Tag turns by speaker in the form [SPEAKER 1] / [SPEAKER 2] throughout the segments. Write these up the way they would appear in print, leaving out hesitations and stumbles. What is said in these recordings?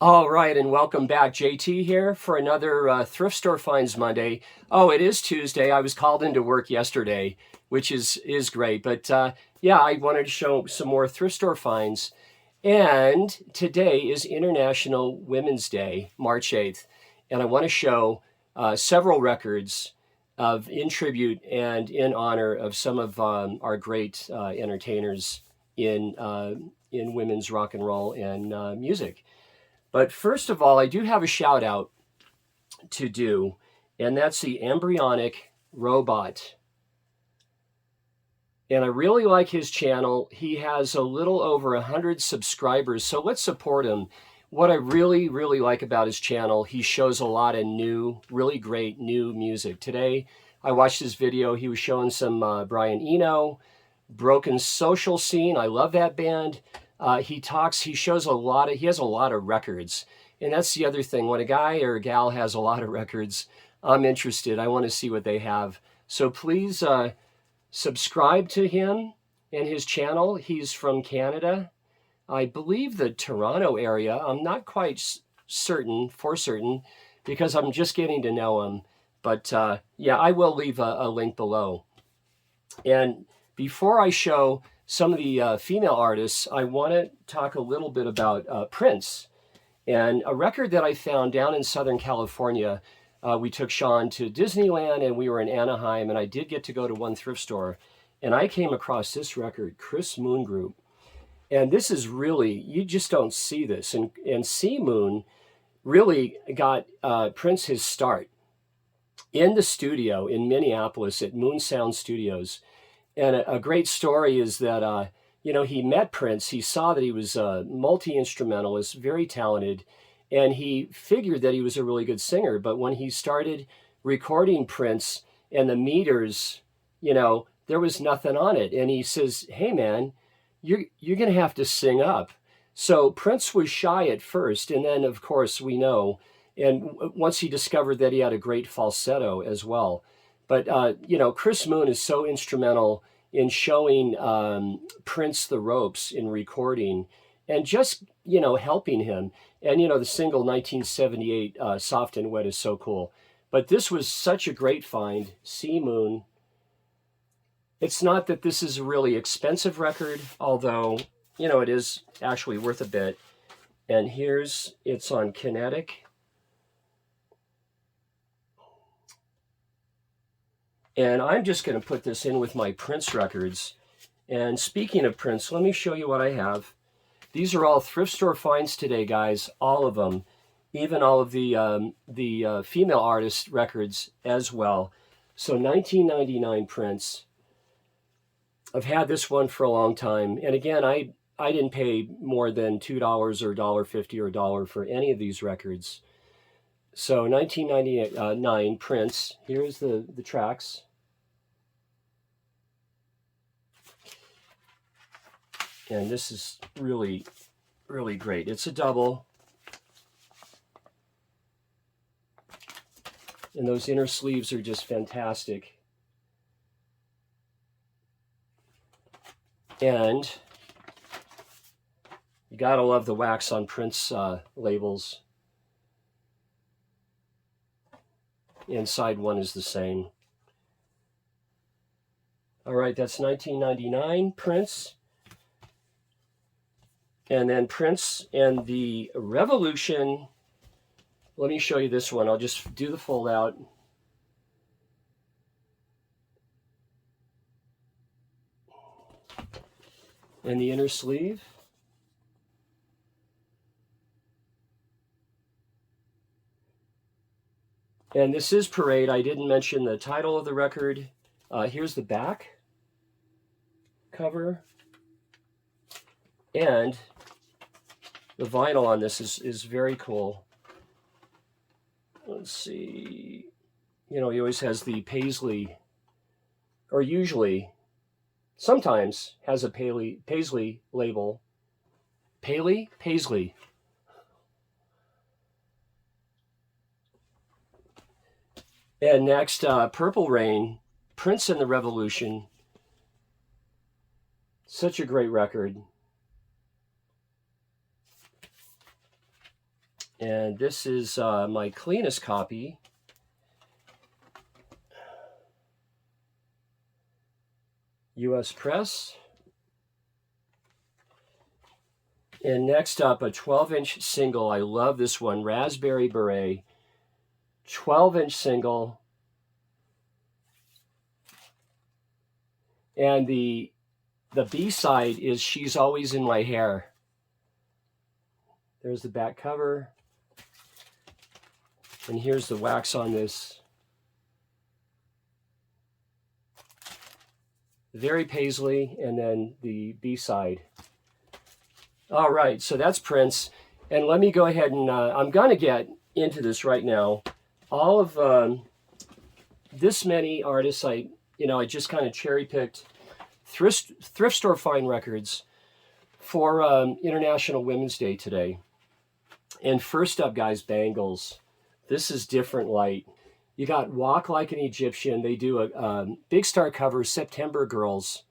[SPEAKER 1] All right, and welcome back. JT here for another Thrift Store Finds Monday. Oh, it is Tuesday. I was called into work yesterday, which is great. But yeah, I wanted to show some more thrift store finds. And today is International Women's Day, March 8th. And I want to show several records in tribute and in honor of some of our great entertainers in women's rock and roll and music. But first of all, I do have a shout out to do, and that's the Embryonic robot. And I really like his channel. He has a little over 100 subscribers, so let's support him. What I really, really like about his channel, he shows a lot of new, really great new music. Today, I watched his video. He was showing some Brian Eno, Broken Social Scene. I love that band. He shows a lot of, he has a lot of records. And that's the other thing. When a guy or a gal has a lot of records, I'm interested. I want to see what they have. So please subscribe to him and his channel. He's from Canada. I believe the Toronto area. I'm not quite certain, because I'm just getting to know him. But yeah, I will leave a link below. And before I show some of the female artists, I want to talk a little bit about Prince and a record that I found down in Southern California. We took Sean to Disneyland and we were in Anaheim, and I did get to go to one thrift store, and I came across this record, Chris Moon Group. And this is really, you just don't see this. And C Moon really got Prince his start in the studio in Minneapolis at Moon Sound Studios. And a great story is that, he met Prince. He saw that he was a multi-instrumentalist, very talented, and he figured that he was a really good singer. But when he started recording Prince and the meters, there was nothing on it. And he says, hey, man, you're going to have to sing up. So Prince was shy at first. And then, of course, we know. And once he discovered that he had a great falsetto as well. But, Chris Moon is so instrumental in showing Prince the ropes in recording and just, helping him. And, the single 1978 Soft and Wet is so cool. But this was such a great find, C Moon. It's not that this is a really expensive record, although, it is actually worth a bit. And it's on Kinetic. And I'm just going to put this in with my Prince records. And speaking of Prince, let me show you what I have. These are all thrift store finds today, guys. All of them, even all of the female artist records as well. So 1999 Prince. I've had this one for a long time. And again, I didn't pay more than $2 or $1.50 or $1 for any of these records. So 1999 Prince. Here's the tracks. And this is really, really great. It's a double. And those inner sleeves are just fantastic. And you gotta love the wax on Prince labels. Inside one is the same. All right, that's 1999 Prince. And then Prince and the Revolution. Let me show you this one. I'll just do the fold out. And the inner sleeve. And this is Parade. I didn't mention the title of the record. Here's the back cover. And the vinyl on this is very cool. Let's see. He always has the Paisley, or usually, sometimes has a Paisley label. Paisley. And next, Purple Rain, Prince and the Revolution. Such a great record. And this is my cleanest copy. U.S. Press. And next up, a 12-inch single. I love this one, Raspberry Beret. 12-inch single. And the B-side is She's Always in My Hair. There's the back cover. And here's the wax on this. Very paisley, and then the B-side. All right, so that's Prince. And let me go ahead and I'm going to get into this right now. All of this many artists, I just kind of cherry-picked thrift store fine records for International Women's Day today. And first up, guys, Bangles. This is Different Light. You got Walk Like an Egyptian. They do a Big Star cover, September Girls.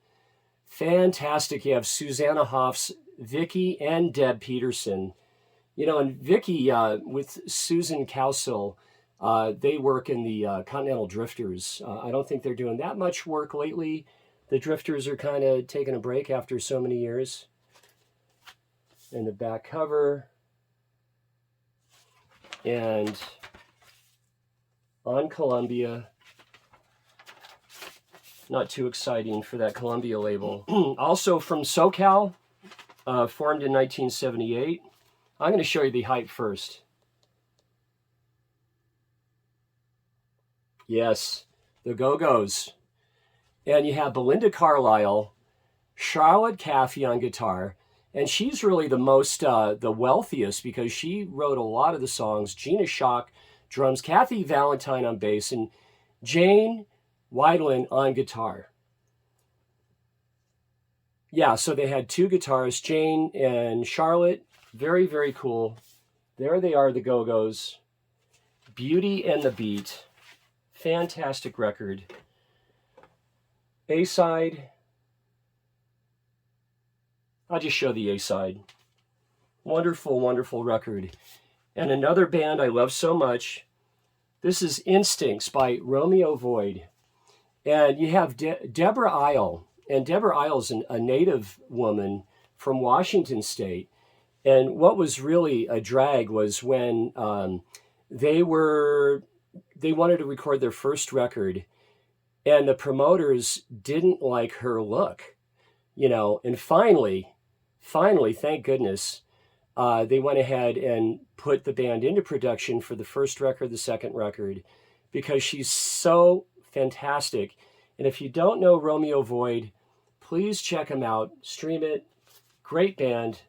[SPEAKER 1] Fantastic. You have Susanna Hoffs, Vicky, and Deb Peterson. And Vicky with Susan Cowsill, they work in the Continental Drifters. I don't think they're doing that much work lately. The Drifters are kind of taking a break after so many years. And the back cover. And on Columbia. Not too exciting for that Columbia label. Also from SoCal, formed in 1978. I'm going to show you the hype first. Yes, the Go-Go's. And you have Belinda Carlisle, Charlotte Caffey on guitar, and she's really the most, the wealthiest because she wrote a lot of the songs. Gina Schock, drums, Kathy Valentine on bass, and Jane Weidland on guitar. Yeah, so they had two guitarists, Jane and Charlotte. Very, very cool. There they are, the Go-Go's. Beauty and the Beat. Fantastic record. A-side. I'll just show the A-side. Wonderful, wonderful record. And another band I love so much. This is Instincts by Romeo Void. And you have Deborah Isle. And Deborah Isle's a native woman from Washington State. And what was really a drag was when they wanted to record their first record, and the promoters didn't like her look, and finally, thank goodness, they went ahead and put the band into production for the first record, the second record, because she's so fantastic. And if you don't know Romeo Void, please check him out, stream it. Great band.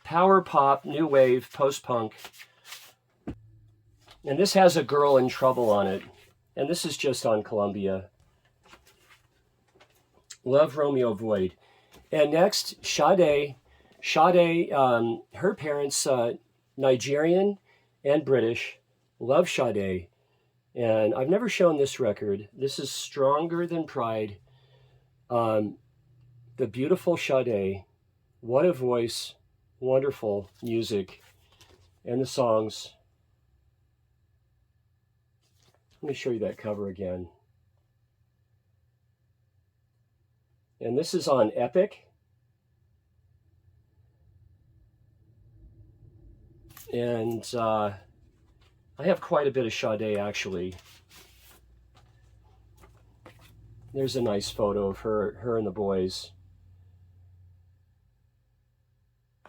[SPEAKER 1] Power pop, new wave, post-punk. And this has a Girl in Trouble on it. And this is just on Columbia. Love Romeo Void. And next, Sade. Sade, her parents, Nigerian and British. Love Sade. And I've never shown this record. This is Stronger Than Pride. The beautiful Sade. What a voice. Wonderful music. And the songs. Let me show you that cover again. And this is on Epic. And I have quite a bit of Sade, actually. There's a nice photo of her and the boys.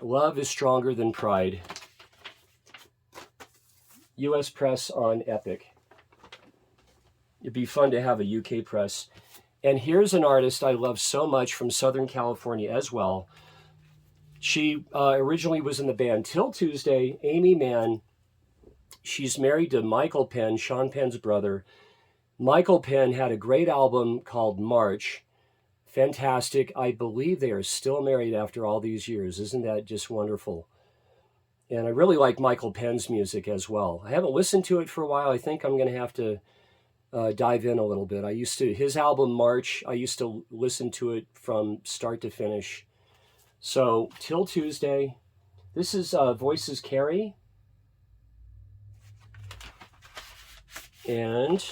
[SPEAKER 1] Love is Stronger Than Pride. U.S. press on Epic. It'd be fun to have a UK press. And here's an artist I love so much from Southern California as well. She originally was in the band Till Tuesday, Amy Mann. She's married to Michael Penn, Sean Penn's brother. Michael Penn had a great album called March. Fantastic. I believe they are still married after all these years. Isn't that just wonderful? And I really like Michael Penn's music as well. I haven't listened to it for a while. I think I'm going to have to dive in a little bit. His album March, I used to listen to it from start to finish. So, Till Tuesday. This is Voices Carry. And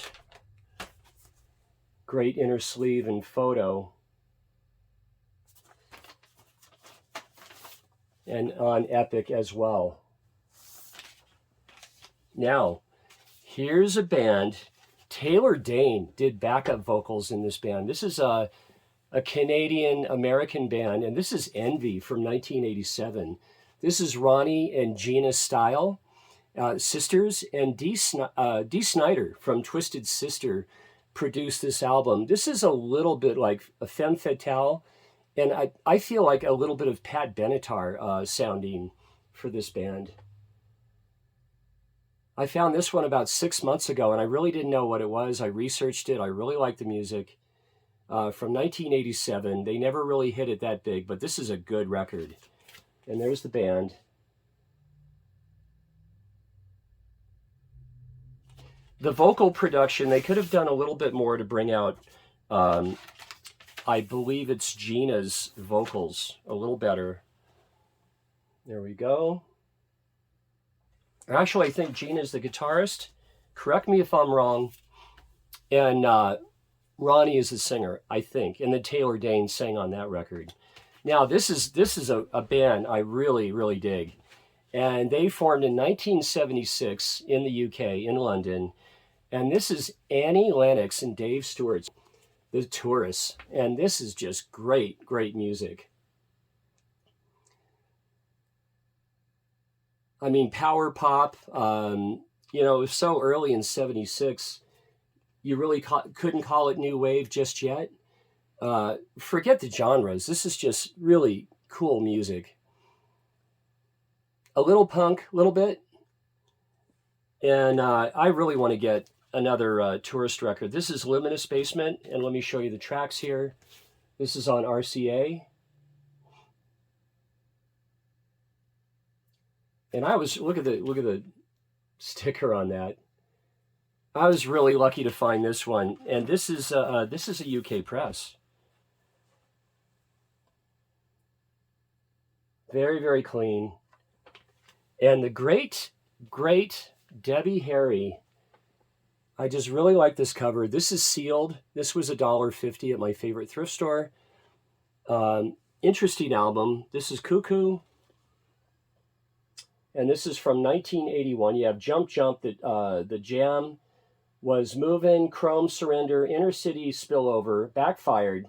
[SPEAKER 1] great inner sleeve and photo. And on Epic as well. Now, here's a band. Taylor Dane did backup vocals in this band. This is a Canadian-American band, and this is Envy from 1987. This is Ronnie and Gina Style, sisters, and Dee Snider from Twisted Sister produced this album. This is a little bit like a femme fatale, and I feel like a little bit of Pat Benatar sounding for this band. I found this one about 6 months ago, and I really didn't know what it was. I researched it. I really liked the music. From 1987. They never really hit it that big, but this is a good record. And there's the band. The vocal production, they could have done a little bit more to bring out, I believe it's Gina's vocals a little better. There we go. Actually, I think Gina's the guitarist. Correct me if I'm wrong. And Ronnie is the singer, I think. And then Taylor Dane sang on that record. Now, this is a band I really, really dig. And they formed in 1976 in the UK, in London. And this is Annie Lennox and Dave Stewart, the Tourists. And this is just great, great music. I mean, power pop, it was so early in 76, you really couldn't call it new wave just yet. Forget the genres. This is just really cool music. A little punk, a little bit. And I really want to get another Tourist record. This is Luminous Basement, and let me show you the tracks here. This is on RCA. And I was look at the sticker on that. I was really lucky to find this one, and this is a UK press. Very, very clean. And the great Debbie Harry. I just really like this cover. This is sealed. This was $1.50 at my favorite thrift store. Interesting album. This is Cuckoo. And this is from 1981. You have Jump Jump, the Jam, Was Moving, Chrome Surrender, Inner City Spillover, Backfired,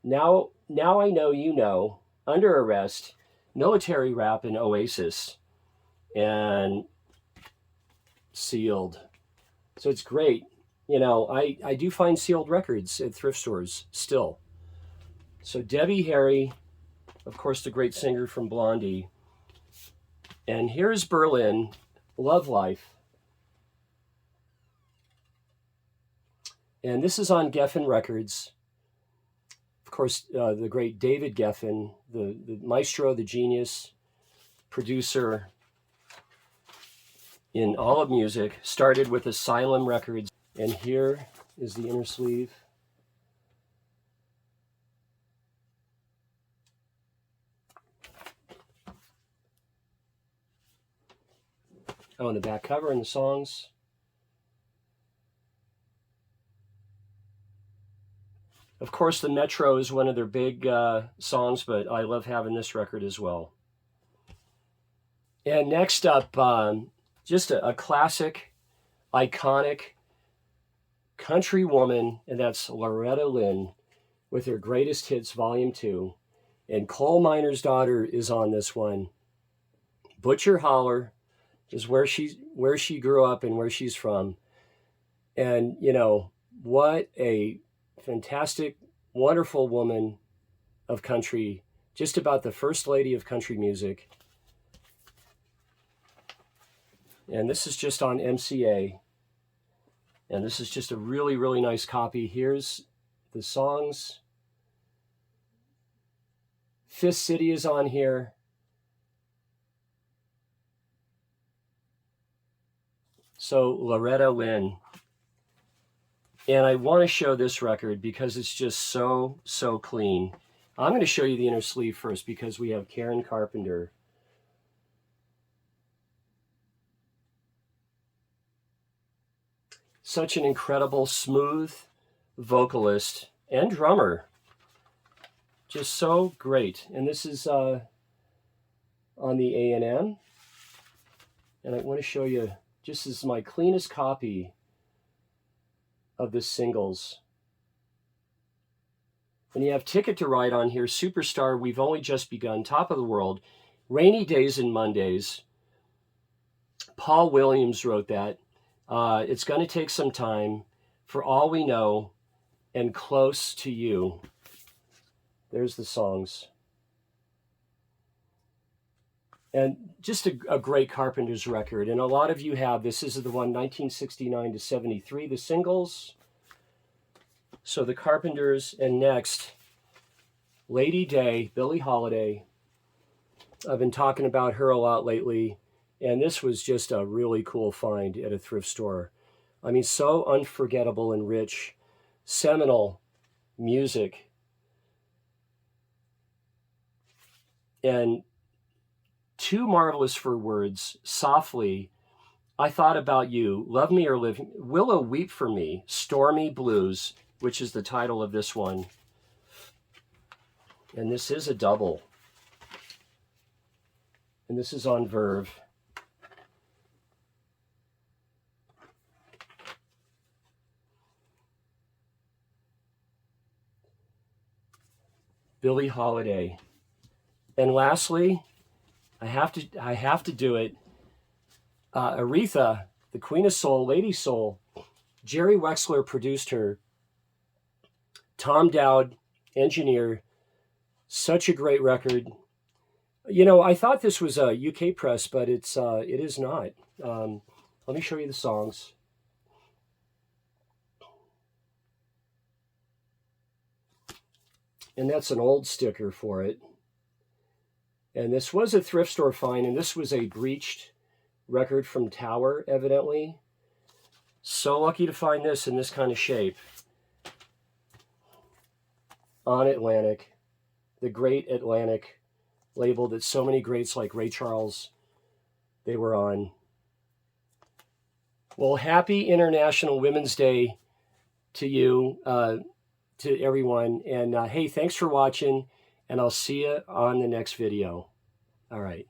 [SPEAKER 1] Now I Know You Know, Under Arrest, Military Rap, and Oasis. And sealed. So it's great. I do find sealed records at thrift stores still. So Debbie Harry, of course, the great singer from Blondie. And here's Berlin, Love Life. And this is on Geffen Records. Of course, the great David Geffen, the maestro, the genius, producer in all of music, started with Asylum Records. And here is the inner sleeve. Oh, and the back cover and the songs. Of course, the Metro is one of their big songs, but I love having this record as well. And next up, just a classic, iconic country woman, and that's Loretta Lynn with her Greatest Hits Volume 2. And Coal Miner's Daughter is on this one. Butcher Holler is where she grew up and where she's from. And, what a fantastic, wonderful woman of country, just about the first lady of country music. And this is just on MCA. And this is just a really, really nice copy. Here's the songs. Fist City is on here. So Loretta Lynn. And I want to show this record because it's just so, so clean. I'm going to show you the inner sleeve first because we have Karen Carpenter. Such an incredible, smooth vocalist and drummer. Just so great. And this is on the A&M. And I want to show you, just as my cleanest copy of the singles. And you have Ticket to Ride on here, Superstar, We've Only Just Begun, Top of the World, Rainy Days and Mondays. Paul Williams wrote that. It's going to take some time, For All We Know, and Close to You. There's the songs. And just a great Carpenters record. And a lot of you have, this is the one 1969 to 73, the singles. So the Carpenters, and next, Lady Day, Billie Holiday. I've been talking about her a lot lately. And this was just a really cool find at a thrift store. I mean, so unforgettable and rich. Seminal music. And too marvelous for words. Softly, I Thought About You, Love Me or Live, Willow Weep for Me, Stormy Blues, which is the title of this one. And this is a double. And this is on Verve. Billie Holiday. And lastly, I have to do it. Aretha, the Queen of Soul, Lady Soul. Jerry Wexler produced her. Tom Dowd, engineer. Such a great record. You know, I thought this was a UK press, but it is not. Let me show you the songs. And that's an old sticker for it. And this was a thrift store find, and this was a breached record from Tower, evidently. So lucky to find this in this kind of shape. On Atlantic, the great Atlantic label that so many greats like Ray Charles, they were on. Well, happy International Women's Day to you, to everyone. And hey, thanks for watching, and I'll see you on the next video. All right.